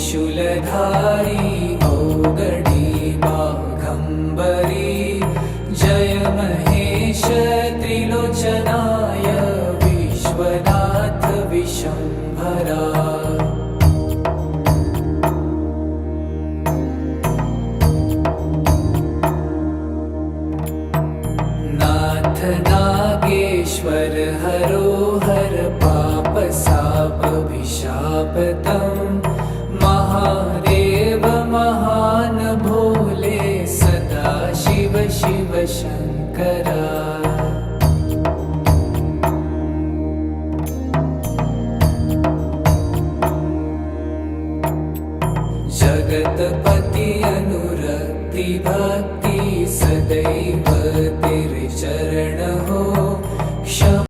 त्रिशूलधारी औगडी बाघम्बरी जय महेश त्रिलोचनाय विश्वनाथ विशंभरा। नाथ नागेश्वर हरो हर पाप साप विशापतम्